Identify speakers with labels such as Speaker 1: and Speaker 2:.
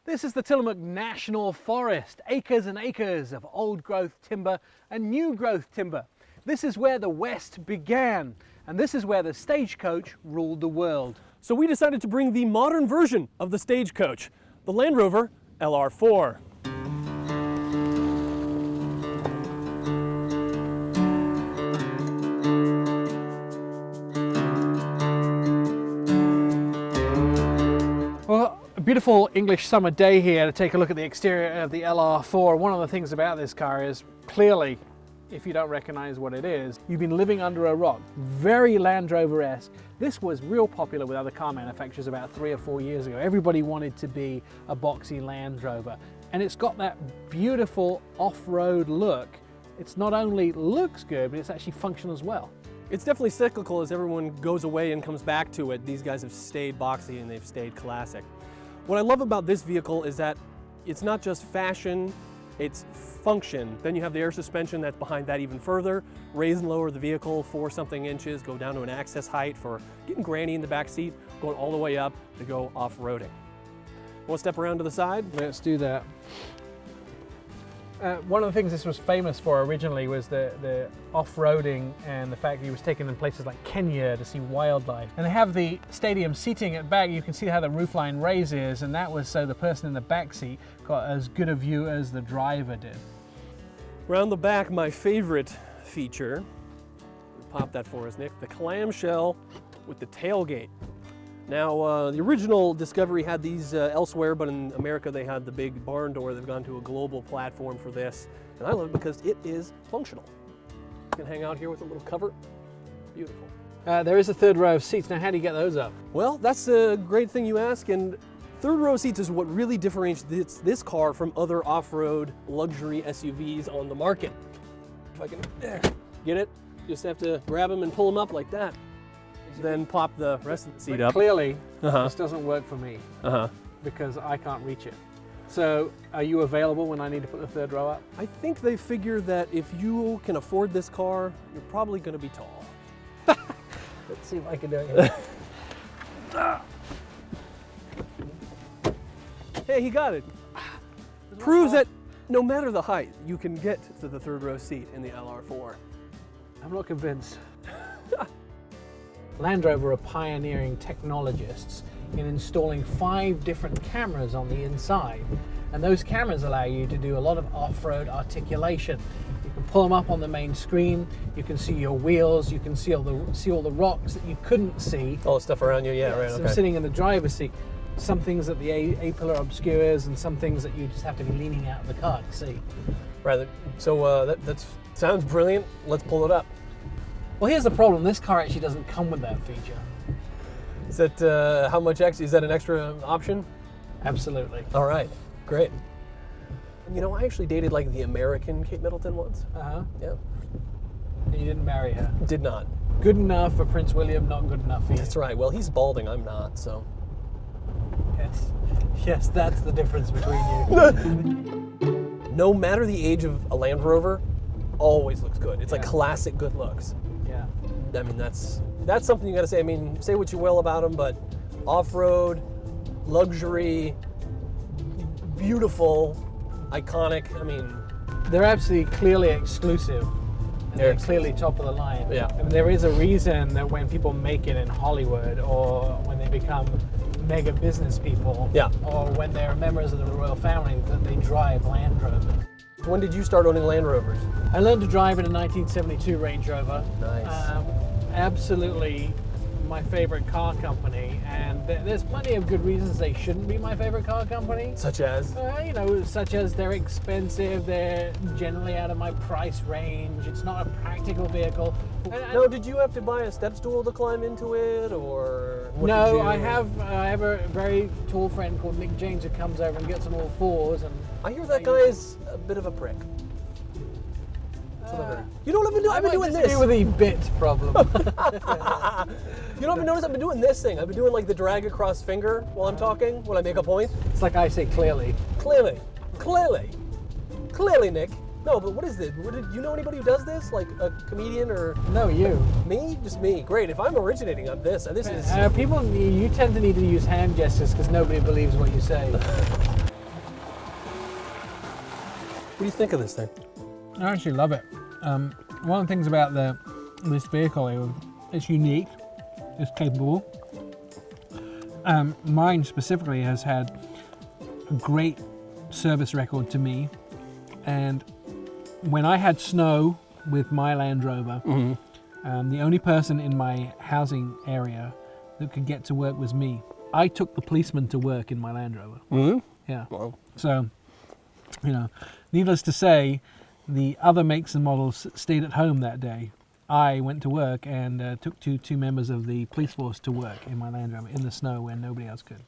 Speaker 1: This is the Tillamook National Forest, acres and acres of old growth timber and new growth timber. This is where the West began, and this is where the stagecoach ruled the world.
Speaker 2: So we decided to bring the modern version of the stagecoach, the Land Rover LR4.
Speaker 1: Well, a beautiful English summer day here to take a look at the exterior of the LR4. One of the things about this car is, clearly, if you don't recognize what it is, you've been living under a rock. Very Land Rover-esque. This was real popular with other car manufacturers about 3 or 4 years ago. Everybody wanted to be a boxy Land Rover. And it's got that beautiful off-road look. It's not only looks good, but it's actually functional as well.
Speaker 2: It's definitely cyclical as everyone goes away and comes back to it. These guys have stayed boxy and they've stayed classic. What I love about this vehicle is that it's not just fashion, it's function. Then you have the air suspension that's behind that even further. Raise and lower the vehicle 4-something inches, go down to an access height for getting granny in the back seat, going all the way up to go off-roading. Want to step around to the side?
Speaker 1: Let's do that. One of the things this was famous for originally was the off-roading and the fact that he was taken in places like Kenya to see wildlife. And they have the stadium seating at back. You can see how the roofline raises, and that was so the person in the back seat got as good a view as the driver did.
Speaker 2: Around the back, my favorite feature, pop that for us, Nick, the clamshell with the tailgate. Now, the original Discovery had these elsewhere, but in America they had the big barn door. They've gone to a global platform for this, and I love it because it is functional. You can hang out here with a little cover. Beautiful.
Speaker 1: There is a third row of seats. Now, how do you get those up?
Speaker 2: Well, that's a great thing you ask, and third row seats is what really differentiates this car from other off-road luxury SUVs on the market. If I can get it, just have to grab them and pull them up like that. Then pop the rest of the seat up.
Speaker 1: Clearly, this doesn't work for me because I can't reach it. So, are you available when I need to put the third row up?
Speaker 2: I think they figure that if you can afford this car, you're probably going to be tall.
Speaker 1: Let's see if I can do it.
Speaker 2: Hey, he got it. Proves that no matter the height, you can get to the third row seat in the LR4.
Speaker 1: I'm not convinced. Land Rover are pioneering technologists in installing 5 different cameras on the inside, and those cameras allow you to do a lot of off-road articulation. You can pull them up on the main screen, you can see your wheels, you can see all the rocks that you couldn't see.
Speaker 2: All the stuff around you, yeah, right,
Speaker 1: so
Speaker 2: okay.
Speaker 1: Sitting in the driver's seat, some things that the A-pillar obscures and some things that you just have to be leaning out of the car to see.
Speaker 2: Right, so that sounds brilliant. Let's pull it up.
Speaker 1: Well, here's the problem. This car actually doesn't come with that feature.
Speaker 2: Is that how much extra? Is that an extra option?
Speaker 1: Absolutely.
Speaker 2: All right, great. You know, I actually dated like the American Kate Middleton once. Yeah.
Speaker 1: And you didn't marry her?
Speaker 2: Did not.
Speaker 1: Good enough for Prince William, not good enough for you.
Speaker 2: That's right. Well, he's balding. I'm not. So.
Speaker 1: Yes, that's the difference between you.
Speaker 2: No matter the age of a Land Rover, always looks good. It's like classic good looks.
Speaker 1: Yeah.
Speaker 2: I mean, that's something you got to say. I mean, say what you will about them, but off-road, luxury, beautiful, iconic. I mean,
Speaker 1: they're absolutely clearly exclusive. And they're clearly top of the line.
Speaker 2: Yeah.
Speaker 1: I mean, there is a reason that when people make it in Hollywood, or when they become mega business people, or when they're members of the royal family, that they drive Land Rovers.
Speaker 2: When did you start owning Land Rovers?
Speaker 1: I learned to drive in a 1972 Range Rover.
Speaker 2: Nice.
Speaker 1: Absolutely my favorite car company, and there's plenty of good reasons they shouldn't be my favorite car company.
Speaker 2: Such as?
Speaker 1: Such as they're expensive, they're generally out of my price range, it's not a practical vehicle.
Speaker 2: No, did you have to buy a step stool to climb into it, or what?
Speaker 1: No, I have a very tall friend called Nick James who comes over and gets on all fours. And
Speaker 2: I hear that guy is a bit of a prick. You know what I've been doing? I've been doing this.
Speaker 1: With the bit problem.
Speaker 2: You know what I've been noticing? I've been doing this thing. I've been doing like the drag across finger while I'm talking, when I make a point.
Speaker 1: It's like I say clearly.
Speaker 2: Clearly, Nick. No, but what is this? Do you know anybody who does this? Like a comedian or?
Speaker 1: No, you.
Speaker 2: Me? Just me. Great. If I'm originating on this is...
Speaker 1: People, you tend to need to use hand gestures because nobody believes what you say.
Speaker 2: do you think of this thing?
Speaker 1: I actually love it. One of the things about this vehicle is it's unique, it's capable. Mine specifically has had a great service record to me, and when I had snow with my Land Rover, the only person in my housing area that could get to work was me. I took the policeman to work in my Land Rover. Yeah.
Speaker 2: Wow.
Speaker 1: So, you know, needless to say, the other makes and models stayed at home that day. I went to work and took two members of the police force to work in my Land Rover in the snow when nobody else could.